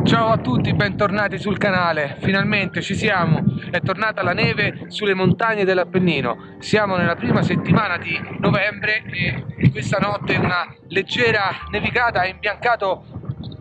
Ciao a tutti, bentornati sul canale. Finalmente ci siamo, è tornata la neve sulle montagne dell'Appennino. Siamo nella prima settimana di novembre e questa notte una leggera nevicata ha imbiancato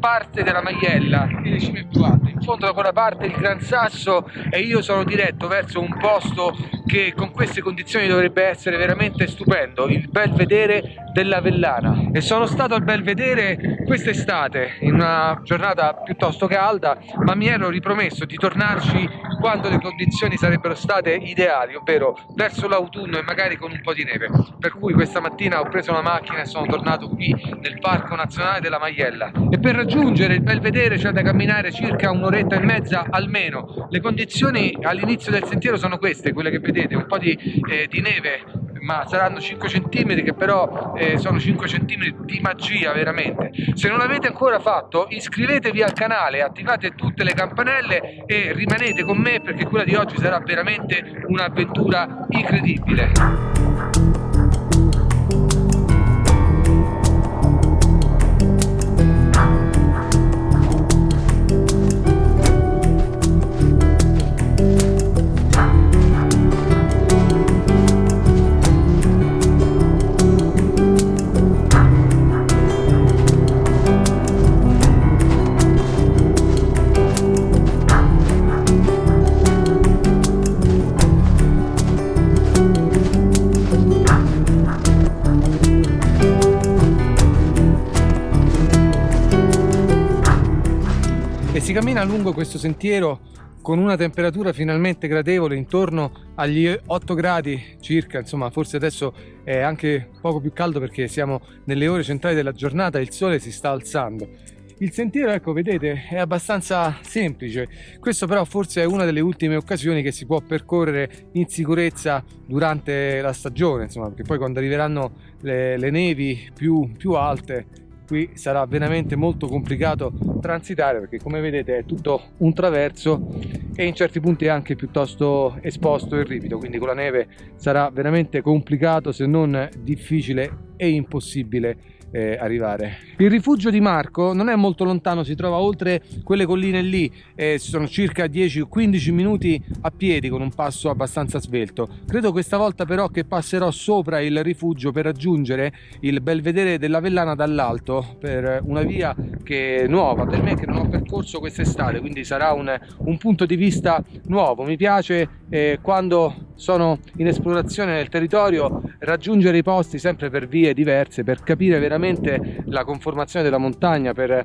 parte della Maiella e le cime più alte. In fondo da quella parte il Gran Sasso e io sono diretto verso un posto che con queste condizioni dovrebbe essere veramente stupendo, il Belvedere dell'Avellana. E sono stato al Belvedere quest'estate in una giornata piuttosto calda, ma mi ero ripromesso di tornarci quando le condizioni sarebbero state ideali, ovvero verso l'autunno e magari con un po' di neve. Per cui questa mattina ho preso la macchina e sono tornato qui nel Parco Nazionale della Maiella. E per raggiungere il Belvedere c'è da camminare circa un'oretta e mezza almeno. Le condizioni all'inizio del sentiero sono queste, quelle che vedete, un po' di neve, ma saranno 5 cm che però sono 5 cm di magia veramente. Se non l'avete ancora fatto, iscrivetevi al canale, attivate tutte le campanelle e rimanete con me perché quella di oggi sarà veramente un'avventura incredibile. Si cammina lungo questo sentiero con una temperatura finalmente gradevole intorno agli 8 gradi circa, insomma forse adesso è anche poco più caldo perché siamo nelle ore centrali della giornata e il sole si sta alzando. Il sentiero, ecco, vedete, è abbastanza semplice. Questo però forse è una delle ultime occasioni che si può percorrere in sicurezza durante la stagione, insomma, perché poi quando arriveranno le nevi più alte qui sarà veramente molto complicato transitare, perché come vedete è tutto un traverso e in certi punti è anche piuttosto esposto e ripido, quindi con la neve sarà veramente complicato, se non difficile e impossibile arrivare. Il rifugio di Marco non è molto lontano, si trova oltre quelle colline lì, sono circa 10-15 minuti a piedi con un passo abbastanza svelto. Credo questa volta però che passerò sopra il rifugio per raggiungere il Belvedere dell'Avellana dall'alto, per una via che è nuova per me, che non ho percorso quest'estate, quindi sarà un punto di vista nuovo. Mi piace quando sono in esplorazione nel territorio raggiungere i posti sempre per vie diverse, per capire veramente la conformazione della montagna, per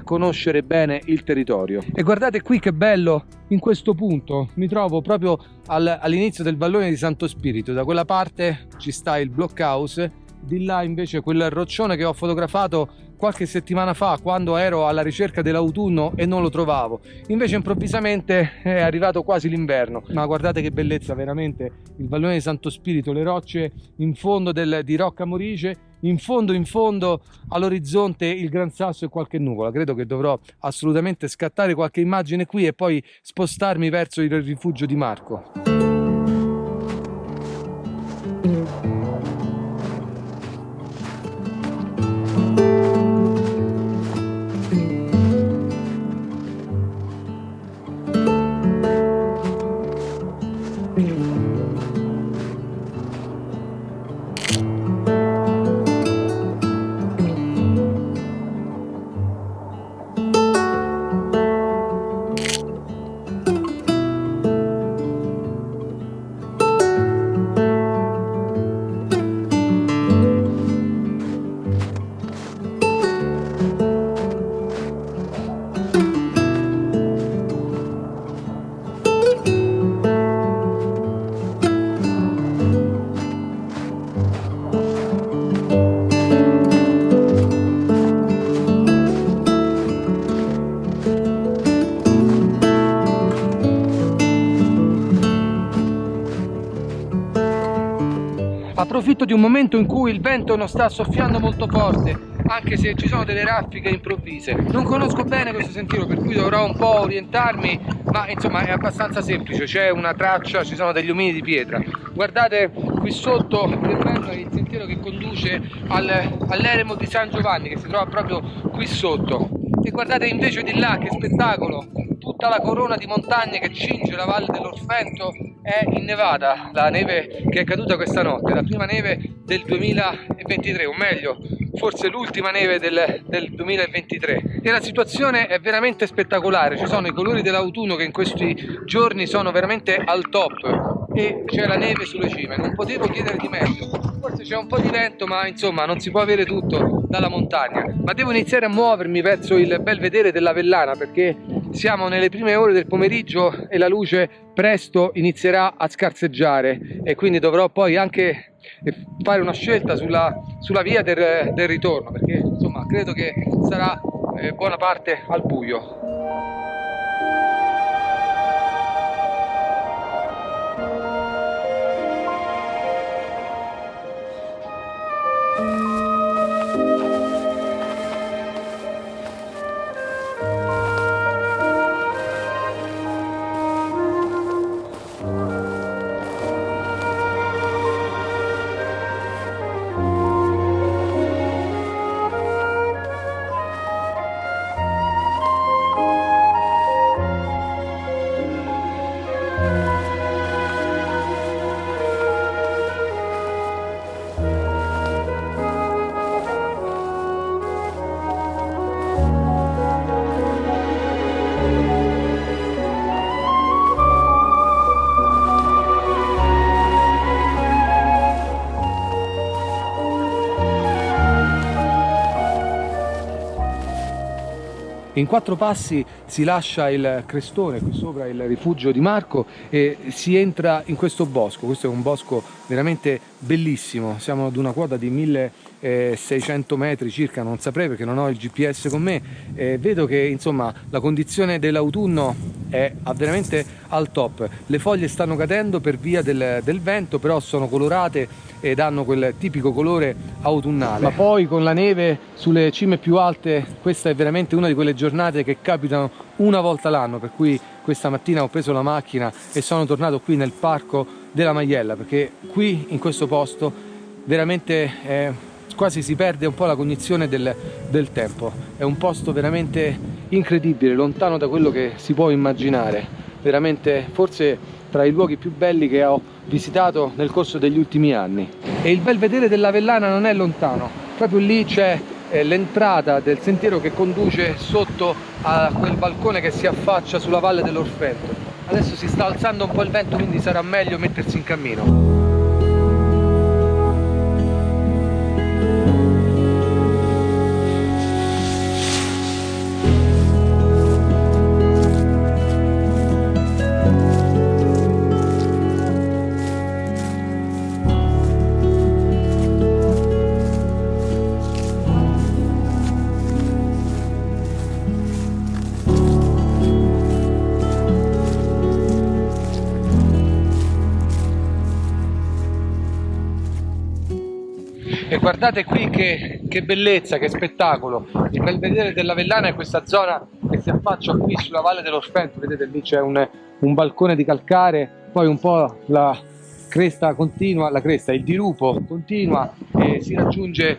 conoscere bene il territorio. E guardate qui che bello, in questo punto mi trovo proprio all'inizio del vallone di Santo Spirito. Da quella parte ci sta il blockhouse, di là invece quel roccione che ho fotografato qualche settimana fa quando ero alla ricerca dell'autunno e non lo trovavo. Invece improvvisamente è arrivato quasi l'inverno. Ma guardate che bellezza veramente il vallone di Santo Spirito, le rocce in fondo di Rocca Morice, in fondo all'orizzonte il Gran Sasso e qualche nuvola. Credo che dovrò assolutamente scattare qualche immagine qui e poi spostarmi verso il rifugio di Marco. Approfitto di un momento in cui il vento non sta soffiando molto forte, anche se ci sono delle raffiche improvvise. Non conosco bene questo sentiero, per cui dovrò un po' orientarmi, ma insomma è abbastanza semplice. C'è una traccia, ci sono degli omini di pietra. Guardate qui sotto il sentiero che conduce all'eremo di San Giovanni, che si trova proprio qui sotto. E guardate invece di là che spettacolo, tutta la corona di montagne che cinge la valle dell'Orfento è innevata, la neve che è caduta questa notte, la prima neve del 2023, o meglio, forse l'ultima neve del 2023. E la situazione è veramente spettacolare, ci sono i colori dell'autunno che in questi giorni sono veramente al top e c'è la neve sulle cime, non potevo chiedere di meglio. Forse c'è un po' di vento, ma insomma non si può avere tutto dalla montagna. Ma devo iniziare a muovermi verso il Belvedere dell'Avellana, perché siamo nelle prime ore del pomeriggio e la luce presto inizierà a scarseggiare e quindi dovrò poi anche fare una scelta sulla via del ritorno, perché insomma credo che sarà buona parte al buio. In 4 passi si lascia il crestone, qui sopra il rifugio di Marco, e si entra in questo bosco. Questo è un bosco veramente bellissimo, siamo ad una quota di 1600 metri circa, non saprei perché non ho il GPS con me. Vedo che insomma la condizione dell'autunno è veramente al top, le foglie stanno cadendo per via del vento, però sono colorate ed hanno quel tipico colore autunnale. Ma poi con la neve sulle cime più alte, questa è veramente una di quelle giornate che capitano una volta l'anno, per cui questa mattina ho preso la macchina e sono tornato qui nel parco della Maiella, perché qui in questo posto veramente quasi si perde un po' la cognizione del tempo. È un posto veramente incredibile, lontano da quello che si può immaginare, veramente forse tra i luoghi più belli che ho visitato nel corso degli ultimi anni. E il Belvedere dell'Avellana non è lontano, proprio lì c'è l'entrata del sentiero che conduce sotto a quel balcone che si affaccia sulla valle dell'Orfento. Adesso si sta alzando un po' il vento, quindi sarà meglio mettersi in cammino. E guardate qui che bellezza, che spettacolo! Il Belvedere dell'Avellana è questa zona che si affaccia qui sulla valle dell'Orfento. Vedete lì c'è un balcone di calcare, poi un po' la cresta continua, il dirupo continua e si raggiunge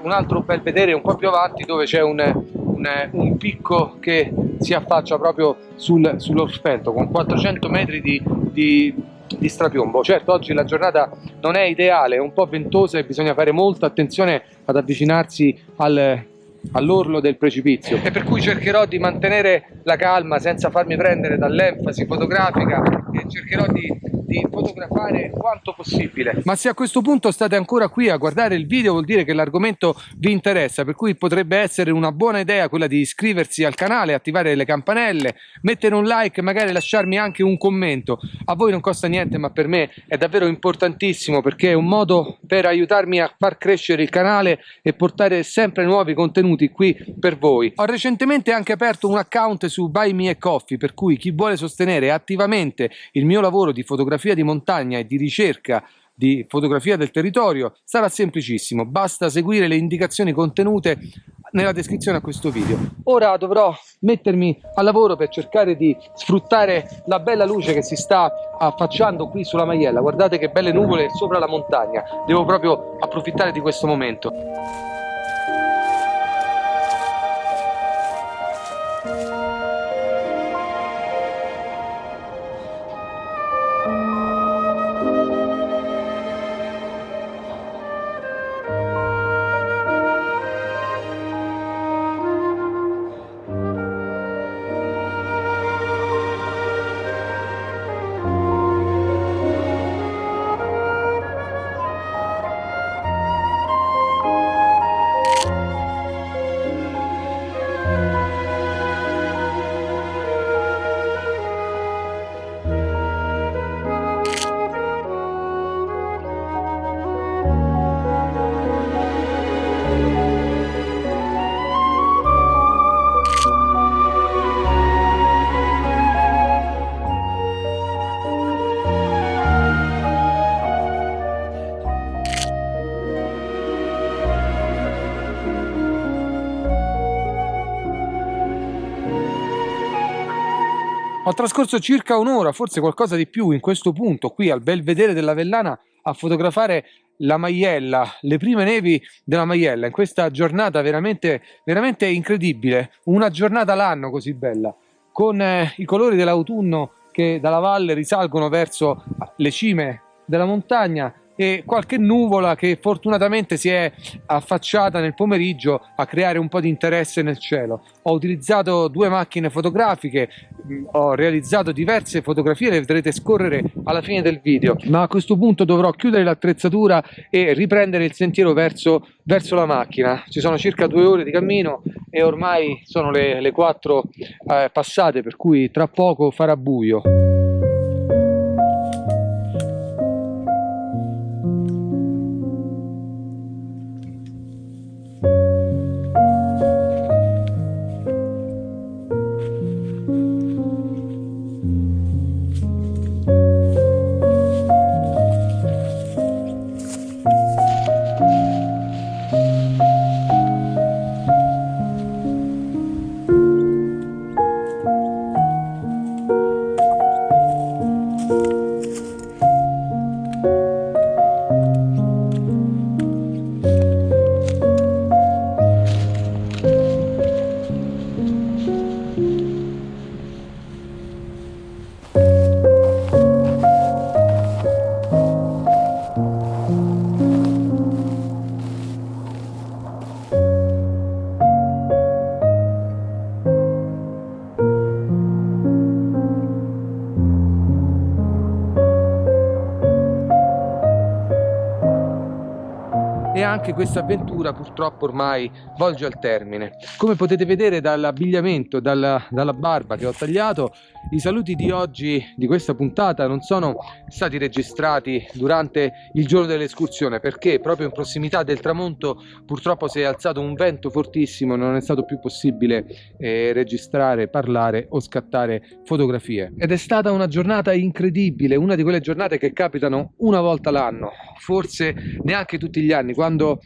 un altro Belvedere un po' più avanti dove c'è un picco che si affaccia proprio sull'Orfento con 400 metri di strapiombo. Certo, oggi la giornata non è ideale, è un po' ventosa e bisogna fare molta attenzione ad avvicinarsi all'orlo del precipizio, e per cui cercherò di mantenere la calma senza farmi prendere dall'enfasi fotografica e cercherò di fotografare quanto possibile. Ma se a questo punto state ancora qui a guardare il video vuol dire che l'argomento vi interessa, per cui potrebbe essere una buona idea quella di iscriversi al canale, attivare le campanelle, mettere un like e magari lasciarmi anche un commento. A voi non costa niente, ma per me è davvero importantissimo, perché è un modo per aiutarmi a far crescere il canale e portare sempre nuovi contenuti qui per voi. Ho recentemente anche aperto un account su Buy Me a Coffee, per cui chi vuole sostenere attivamente il mio lavoro di fotografia di montagna e di ricerca di fotografia del territorio sarà semplicissimo, basta seguire le indicazioni contenute nella descrizione a questo video. Ora dovrò mettermi al lavoro per cercare di sfruttare la bella luce che si sta affacciando qui sulla Maiella. Guardate che belle nuvole sopra la montagna, devo proprio approfittare di questo momento. Ho trascorso circa un'ora, forse qualcosa di più, in questo punto, qui al Belvedere dell'Avellana, a fotografare la Maiella, le prime nevi della Maiella, in questa giornata veramente, veramente incredibile, una giornata l'anno così bella, con i colori dell'autunno che dalla valle risalgono verso le cime della montagna e qualche nuvola che fortunatamente si è affacciata nel pomeriggio a creare un po' di interesse nel cielo. Ho utilizzato 2 macchine fotografiche, ho realizzato diverse fotografie, le vedrete scorrere alla fine del video, ma a questo punto dovrò chiudere l'attrezzatura e riprendere il sentiero verso la macchina. Ci sono circa 2 ore di cammino e ormai sono le 4 passate, per cui tra poco farà buio. E anche questa avventura purtroppo ormai volge al termine. Come potete vedere dall'abbigliamento, dalla barba che ho tagliato, i saluti di oggi, di questa puntata, non sono stati registrati durante il giorno dell'escursione, perché proprio in prossimità del tramonto purtroppo si è alzato un vento fortissimo e non è stato più possibile registrare, parlare o scattare fotografie. Ed è stata una giornata incredibile, una di quelle giornate che capitano una volta l'anno, forse neanche tutti gli anni, quando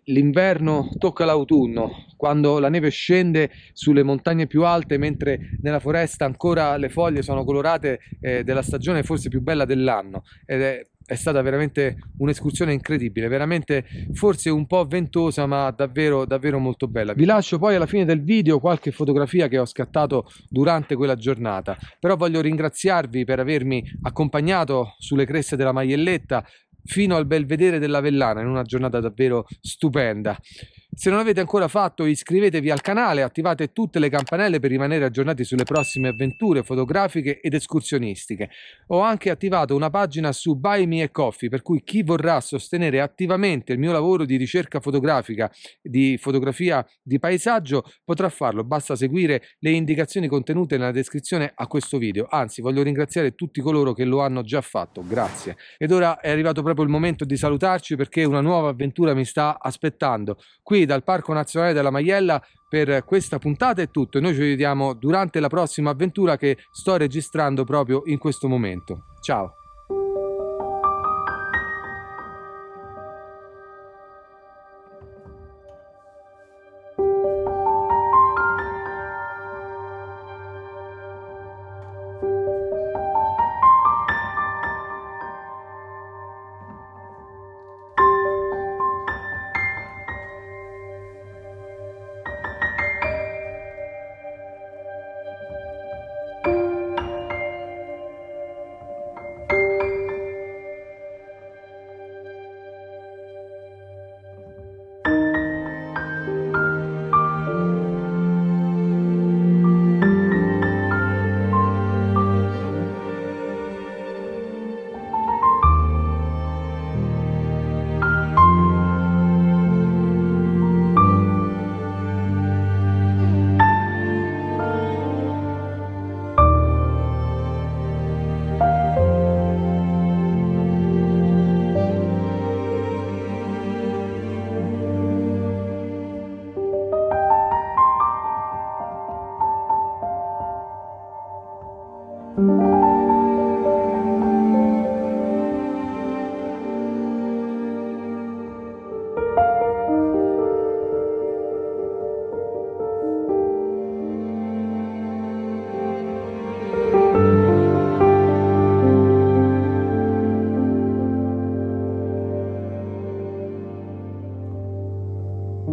l'inverno tocca l'autunno, quando la neve scende sulle montagne più alte mentre nella foresta ancora le foglie sono colorate della stagione forse più bella dell'anno. Ed è stata veramente un'escursione incredibile, veramente forse un po' ventosa ma davvero davvero molto bella. Vi lascio poi alla fine del video qualche fotografia che ho scattato durante quella giornata, però voglio ringraziarvi per avermi accompagnato sulle creste della Maielletta fino al Belvedere dell'Avellana in una giornata davvero stupenda. Se non l'avete ancora fatto, iscrivetevi al canale, attivate tutte le campanelle per rimanere aggiornati sulle prossime avventure fotografiche ed escursionistiche. Ho anche attivato una pagina su Buy Me a Coffee, per cui chi vorrà sostenere attivamente il mio lavoro di ricerca fotografica, di fotografia di paesaggio, potrà farlo. Basta seguire le indicazioni contenute nella descrizione a questo video. Anzi, voglio ringraziare tutti coloro che lo hanno già fatto. Grazie. Ed ora è arrivato proprio il momento di salutarci, perché una nuova avventura mi sta aspettando. Qui dal Parco Nazionale della Maiella per questa puntata è tutto, e noi ci vediamo durante la prossima avventura che sto registrando proprio in questo momento. Ciao!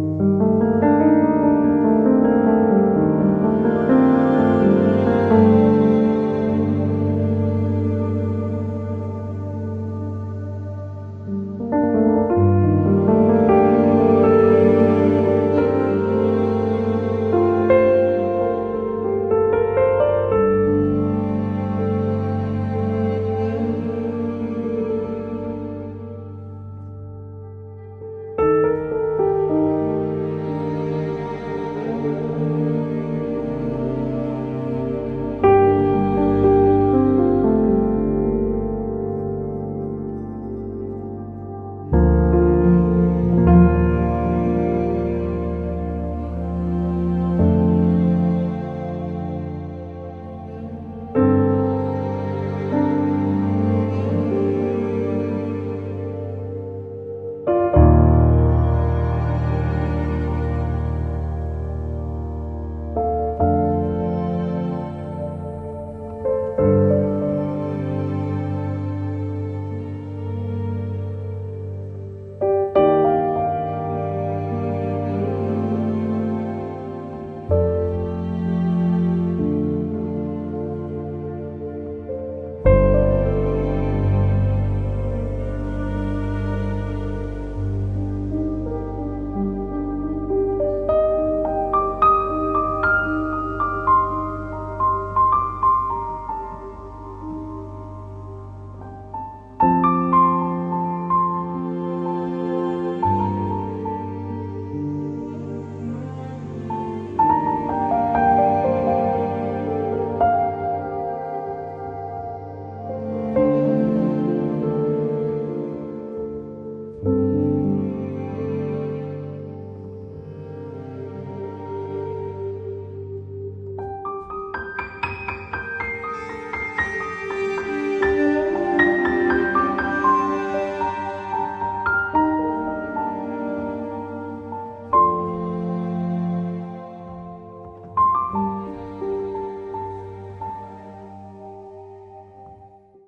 Ciao.